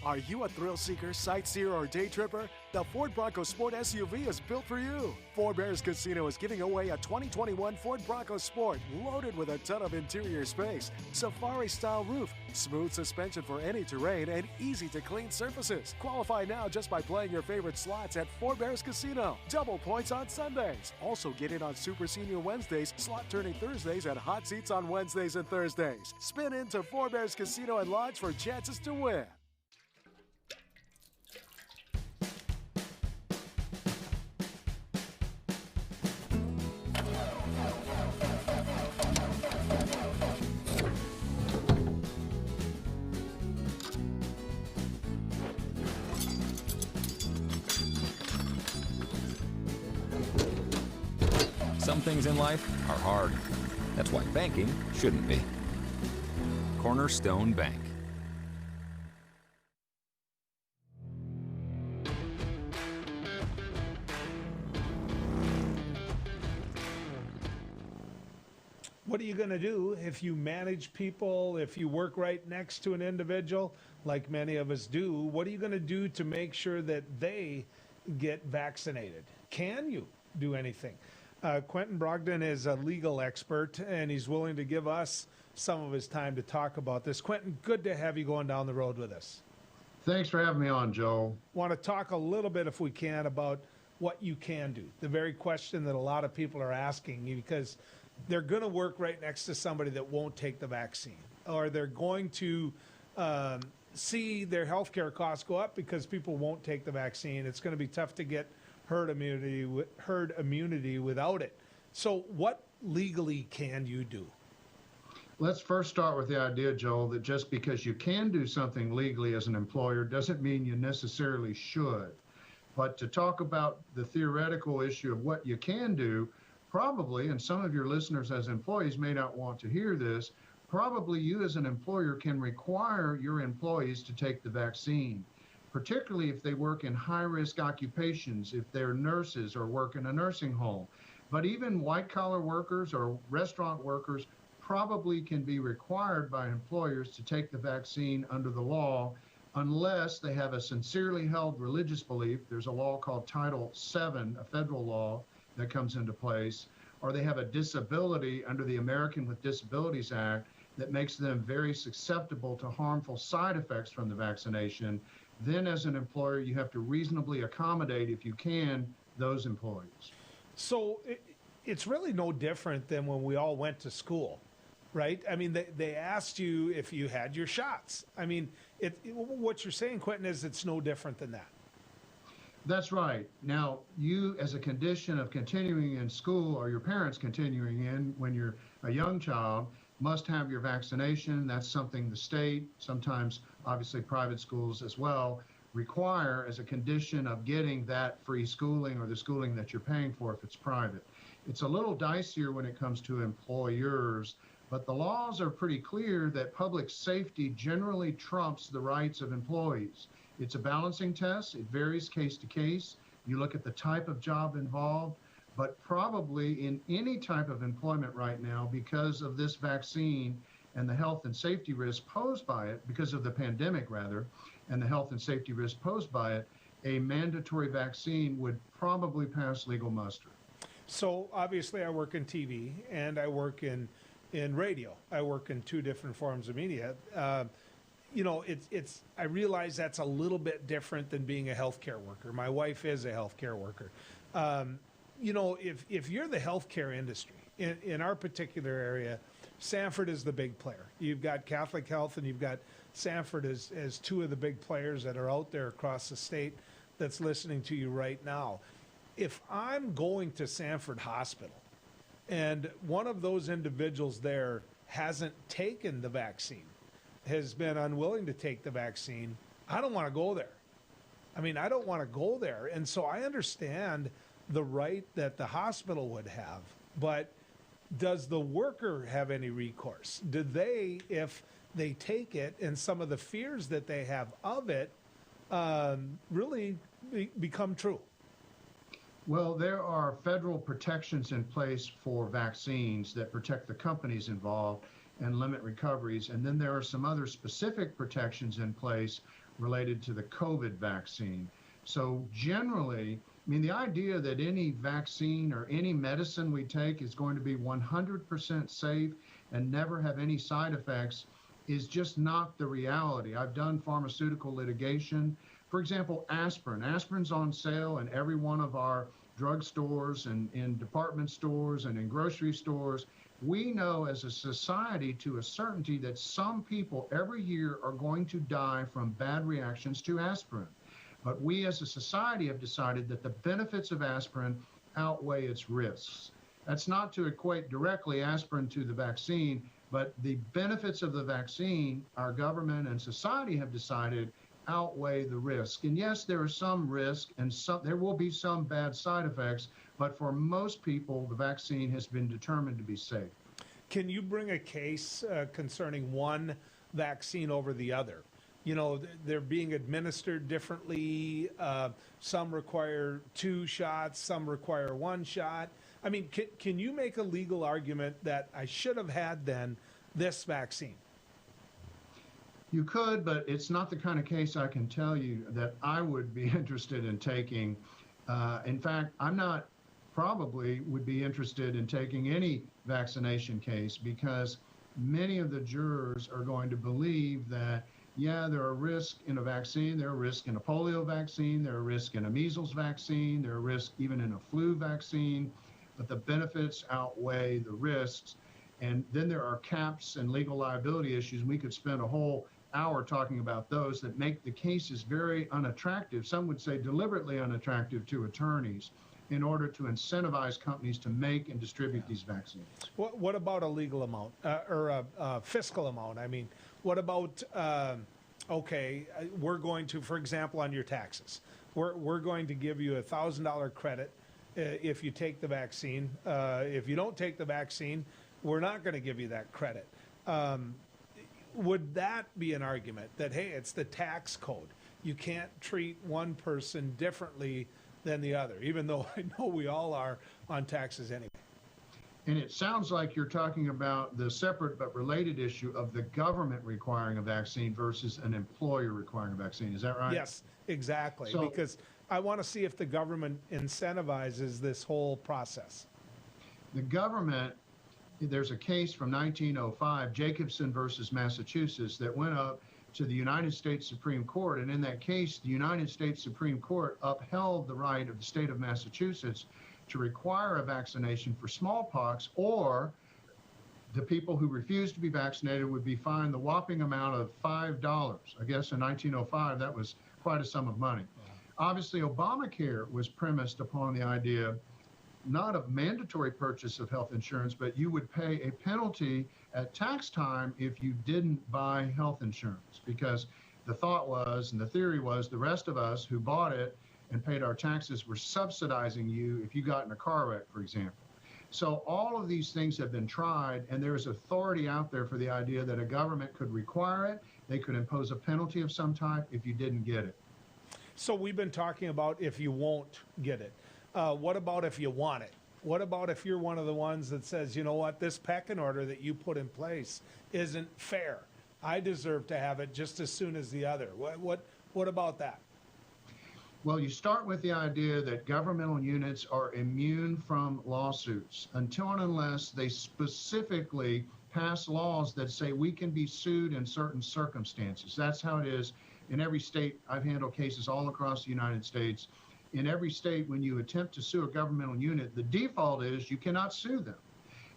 Speaker 7: Are you a thrill seeker, sightseer, or day tripper? The Ford Bronco Sport SUV is built for you. Four Bears Casino is giving away a 2021 Ford Bronco Sport loaded with a ton of interior space, safari-style roof, smooth suspension for any terrain, and easy-to-clean surfaces. Qualify now just by playing your favorite slots at Four Bears Casino. Double points on Sundays. Also get in on Super Senior Wednesdays, slot turning Thursdays, and hot seats on Wednesdays and Thursdays. Spin into Four Bears Casino and Lodge for chances to win.
Speaker 8: Some things in life are hard. That's why banking shouldn't be. Cornerstone Bank.
Speaker 1: What are you going to do if you manage people, if you work right next to an individual, like many of us do? What are you going to do to make sure that they get vaccinated? Can you do anything? Quentin Brogdon is a legal expert, and he's willing to give us some of his time to talk about this. Quentin, good to have you going down the road with us.
Speaker 19: Thanks for having me on, Joe.
Speaker 1: Want to talk a little bit, if we can, about what you can do. The very question that a lot of people are asking, because they're going to work right next to somebody that won't take the vaccine, or they're going to see their healthcare costs go up because people won't take the vaccine. It's going to be tough to get herd immunity without it. So what legally can you do?
Speaker 19: Let's first start with the idea, Joel, that just because you can do something legally as an employer doesn't mean you necessarily should. But to talk about the theoretical issue of what you can do, probably, and some of your listeners as employees may not want to hear this, probably you as an employer can require your employees to take the vaccine, particularly if they work in high-risk occupations, if they're nurses or work in a nursing home. But even white-collar workers or restaurant workers probably can be required by employers to take the vaccine under the law unless they have a sincerely held religious belief. There's a law called Title VII, a federal law that comes into place, or they have a disability under the American with Disabilities Act that makes them very susceptible to harmful side effects from the vaccination. Then as an employer, you have to reasonably accommodate, if you can, those employees.
Speaker 1: So it's really no different than when we all went to school, right? I mean, they asked you if you had your shots. I mean, what you're saying, Quentin, is it's no different than that.
Speaker 19: That's right. Now, you, as a condition of continuing in school, or your parents continuing in when you're a young child, must have your vaccination. That's something the state, sometimes obviously private schools as well, require as a condition of getting that free schooling or the schooling that you're paying for if it's private. It's a little dicier when it comes to employers, but the laws are pretty clear that public safety generally trumps the rights of employees. It's a balancing test. It varies case to case. You look at the type of job involved, but probably in any type of employment right now, because of this vaccine and the health and safety risk posed by it, because of the pandemic rather, and the health and safety risk posed by it, a mandatory vaccine would probably pass legal muster.
Speaker 1: So obviously I work in TV and I work in radio. I work in two different forms of media. you know, I realize that's a little bit different than being a healthcare worker. My wife is a healthcare worker. You know, if you're the healthcare industry, in our particular area, Sanford is the big player. You've got Catholic Health and you've got Sanford as two of the big players that are out there across the state that's listening to you right now. If I'm going to Sanford Hospital and one of those individuals there hasn't taken the vaccine, has been unwilling to take the vaccine, I don't want to go there. I mean, I don't want to go there. And so I understand the right that the hospital would have, but does the worker have any recourse? Do they, if they take it and some of the fears that they have of it really become true?
Speaker 19: Well, there are federal protections in place for vaccines that protect the companies involved and limit recoveries. And then there are some other specific protections in place related to the COVID vaccine. So generally, I mean, the idea that any vaccine or any medicine we take is going to be 100% safe and never have any side effects is just not the reality. I've done pharmaceutical litigation. For example, aspirin. Aspirin's on sale in every one of our drugstores and in department stores and in grocery stores. We know as a society to a certainty that some people every year are going to die from bad reactions to aspirin. But we as a society have decided that the benefits of aspirin outweigh its risks. That's not to equate directly aspirin to the vaccine, but the benefits of the vaccine, our government and society have decided outweigh the risk. And yes, there are some risk and there will be some bad side effects, but for most people, the vaccine has been determined to be safe.
Speaker 1: Can you bring a case concerning one vaccine over the other? You know, they're being administered differently. Some require 2 shots, some require 1 shot. I mean, can you make a legal argument that I should have had then this vaccine?
Speaker 19: You could, but it's not the kind of case I can tell you that I would be interested in taking. In fact, I'm not probably would be interested in taking any vaccination case because many of the jurors are going to believe that, yeah, there are risks in a vaccine, there are risks in a polio vaccine, there are risks in a measles vaccine, there are risks even in a flu vaccine, but the benefits outweigh the risks. And then there are caps and legal liability issues. We could spend a whole hour talking about those that make the cases very unattractive. Some would say deliberately unattractive to attorneys in order to incentivize companies to make and distribute these vaccines.
Speaker 1: What about a legal amount or a fiscal amount? I mean, what about, okay, we're going to, for example, on your taxes, we're going to give you $1,000 credit if you take the vaccine. If you don't take the vaccine, we're not going to give you that credit. Would that be an argument that, hey, it's the tax code? You can't treat one person differently than the other, even though I know we all are on taxes anyway.
Speaker 19: And it sounds like you're talking about the separate but related issue of the government requiring a vaccine versus an employer requiring a vaccine. Is that right?
Speaker 1: Yes, exactly. So, because I want to see if the government incentivizes this whole process.
Speaker 19: The government, there's a case from 1905, Jacobson versus Massachusetts, that went up to the United States Supreme Court. And in that case, the United States Supreme Court upheld the right of the state of Massachusetts to require a vaccination for smallpox, or the people who refused to be vaccinated would be fined the whopping amount of $5. I guess in 1905, that was quite a sum of money. Obviously, Obamacare was premised upon the idea not of mandatory purchase of health insurance, but you would pay a penalty at tax time if you didn't buy health insurance, because the thought was, and the theory was, the rest of us who bought it and paid our taxes were subsidizing you if you got in a car wreck, for example. So all of these things have been tried, and there's authority out there for the idea that a government could require it, they could impose a penalty of some type if you didn't get it.
Speaker 1: So we've been talking about if you won't get it. What about if you want it? What about if you're one of the ones that says, you know what, this pecking order that you put in place isn't fair. I deserve to have it just as soon as the other. What about that?
Speaker 19: Well, you start with the idea that governmental units are immune from lawsuits until and unless they specifically pass laws that say we can be sued in certain circumstances. That's how it is in every state. I've handled cases all across the United States. In every state, when you attempt to sue a governmental unit, the default is you cannot sue them.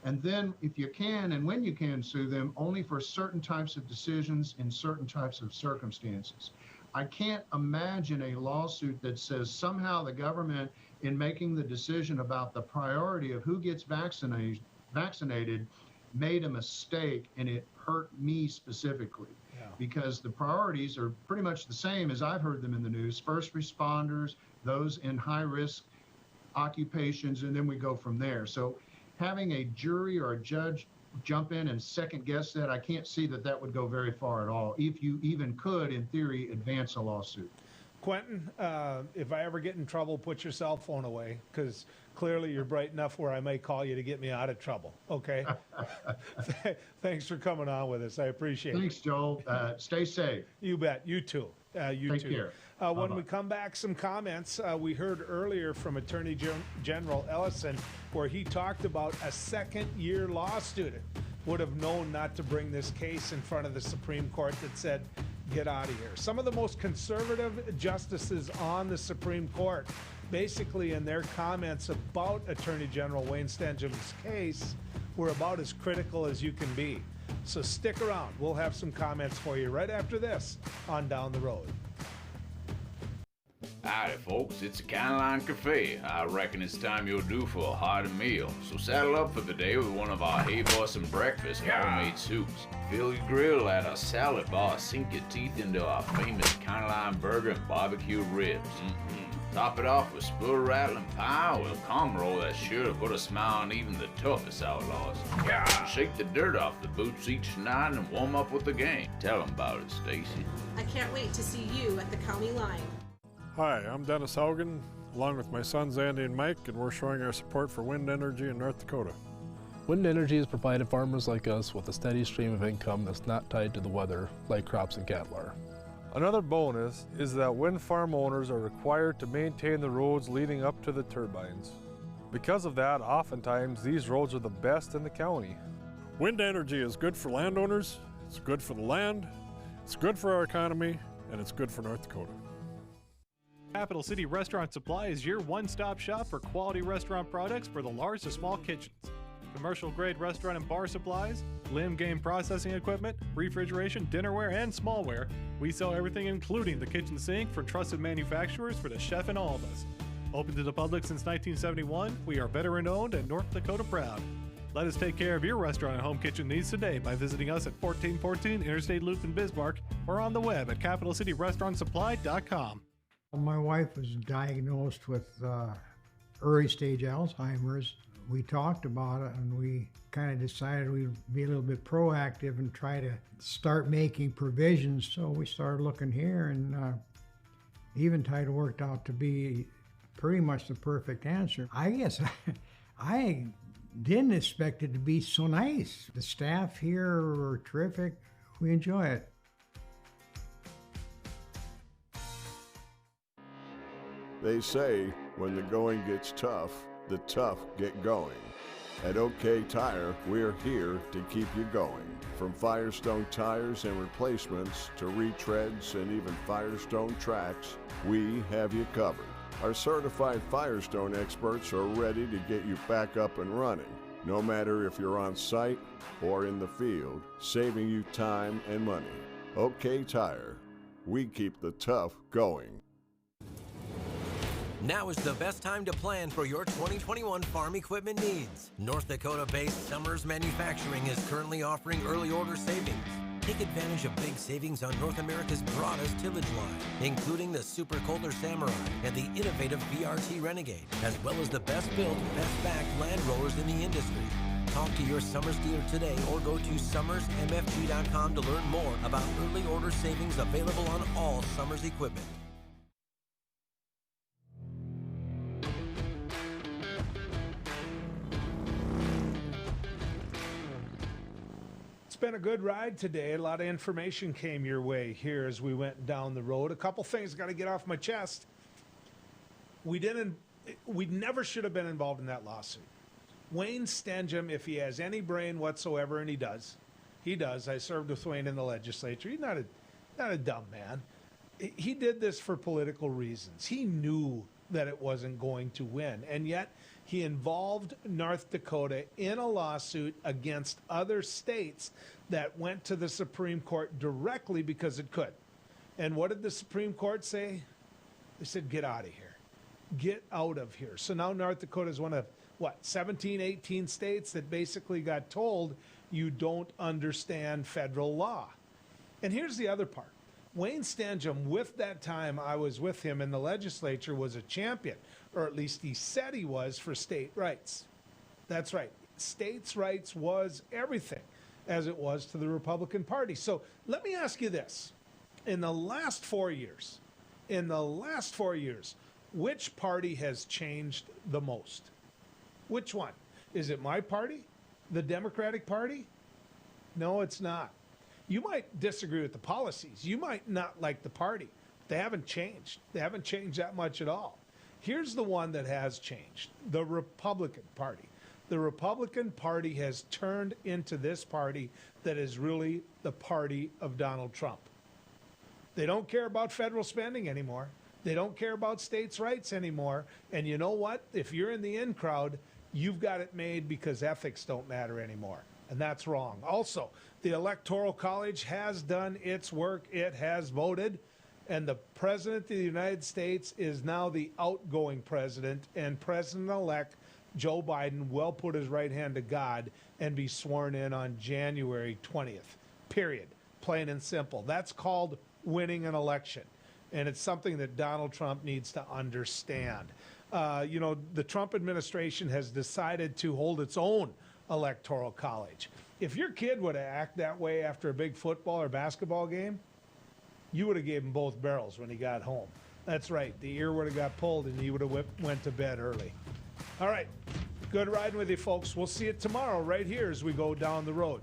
Speaker 19: And then if you can and when you can sue them, only for certain types of decisions in certain types of circumstances. I can't imagine a lawsuit that says somehow the government, in making the decision about the priority of who gets vaccinated, made a mistake and it hurt me specifically. Because the priorities are pretty much the same as I've heard them in the news: first responders, those in high-risk occupations, and then we go from there. So having a jury or a judge jump in and second-guess that, I can't see that that would go very far at all, if you even could, in theory, advance a lawsuit.
Speaker 1: Quentin, if I ever get in trouble, put your cell phone away, because clearly you're bright enough where I may call you to get me out of trouble, okay? Thanks for coming on with us. I appreciate it.
Speaker 19: Thanks, Joel. Stay safe.
Speaker 1: You bet. You too.
Speaker 19: Take care.
Speaker 1: When we come back, some comments. We heard earlier from Attorney General Ellison, where he talked about a second-year law student would have known not to bring this case in front of the Supreme Court that said, get out of here. Some of the most conservative justices on the Supreme Court, basically in their comments about Attorney General Wayne Stangeum's case, were about as critical as you can be. So stick around. We'll have some comments for you right after this on Down the Road.
Speaker 17: Howdy, folks. It's a Caroline Cafe. I reckon it's time you're due for a hearty meal. So saddle up for the day with one of our Hey Boss and Breakfast homemade soups. Fill your grill at our salad bar. Sink your teeth into our famous Caroline burger and barbecue ribs. Top it off with spoon-rattling pie with a calm roll that's sure to put a smile on even the toughest outlaws. Shake the dirt off the boots each night and warm up with the gang. Tell them about it, Stacy.
Speaker 18: I can't wait to see you at the county line.
Speaker 4: Hi, I'm Dennis Haugen, along with my sons Andy and Mike, and we're showing our support for wind energy in North Dakota.
Speaker 5: Wind energy has provided farmers like us with a steady stream of income that's not tied to the weather like crops and cattle are.
Speaker 4: Another bonus is that wind farm owners are required to maintain the roads leading up to the turbines. Because of that, oftentimes these roads are the best in the county. Wind energy is good for landowners, it's good for the land, it's good for our economy, and it's good for North Dakota.
Speaker 3: Capital City Restaurant Supply is your one-stop shop for quality restaurant products for the large to small kitchens. Commercial-grade restaurant and bar supplies, limb game processing equipment, refrigeration, dinnerware, and smallware. We sell everything including the kitchen sink for trusted manufacturers for the chef and all of us. Open to the public since 1971, we are veteran-owned and North Dakota proud. Let us take care of your restaurant and home kitchen needs today by visiting us at 1414 Interstate Loop in Bismarck or on the web at capitalcityrestaurantsupply.com.
Speaker 13: My wife was diagnosed with early stage Alzheimer's. We talked about it and we kind of decided we'd be a little bit proactive and try to start making provisions. So we started looking here, and Eventide worked out to be pretty much the perfect answer. I guess I didn't expect it to be so nice. The staff here are terrific. We enjoy it.
Speaker 14: They say when the going gets tough, the tough get going. At OK Tire, we're here to keep you going. From Firestone tires and replacements to retreads and even Firestone tracks, we have you covered. Our certified Firestone experts are ready to get you back up and running, no matter if you're on site or in the field, saving you time and money. OK Tire, we keep the tough going.
Speaker 15: Now is the best time to plan for your 2021 farm equipment needs. North Dakota-based Summers Manufacturing is currently offering early order savings. Take advantage of big savings on North America's broadest tillage line, including the Super Kohler Samurai and the innovative VRT Renegade, as well as the best-built, best-backed land rollers in the industry. Talk to your Summers dealer today or go to summersmfg.com to learn more about early order savings available on all Summers equipment.
Speaker 1: It's been a good ride today. A lot of information came your way here as we went down the road. A couple things got to get off my chest. We never should have been involved in that lawsuit. Wayne Stenjum, if he has any brain whatsoever, and he does. I served with Wayne in the legislature. He's not a dumb man. He did this for political reasons. He knew that it wasn't going to win, and yet he involved North Dakota in a lawsuit against other states that went to the Supreme Court directly because it could. And what did the Supreme Court say? They said, get out of here. Get out of here. So now North Dakota is one of, 17, 18 states that basically got told you don't understand federal law. And here's the other part. Wayne Stenjum, with that time I was with him in the legislature, was a champion, or at least he said he was, for state rights. That's right. States' rights was everything, as it was to the Republican Party. So let me ask you this. In the last 4 years, which party has changed the most? Which one? Is it my party? The Democratic Party? No, it's not. You might disagree with the policies. You might not like the party. They haven't changed. They haven't changed that much at all. Here's the one that has changed, the Republican Party. The Republican Party has turned into this party that is really the party of Donald Trump. They don't care about federal spending anymore. They don't care about states' rights anymore. And you know what? If you're in the in crowd, you've got it made because ethics don't matter anymore. And that's wrong. Also, the Electoral College has done its work. It has voted. And the President of the United States is now the outgoing president. And President-elect Joe Biden will put his right hand to God and be sworn in on January 20th. Period. Plain and simple. That's called winning an election. And it's something that Donald Trump needs to understand. The Trump administration has decided to hold its own Electoral College. If your kid would have acted that way after a big football or basketball game, you would have gave him both barrels when he got home. That's right. The ear would have got pulled and he would have went to bed early. All right. Good riding with you, folks. We'll see you tomorrow right here as we go down the road.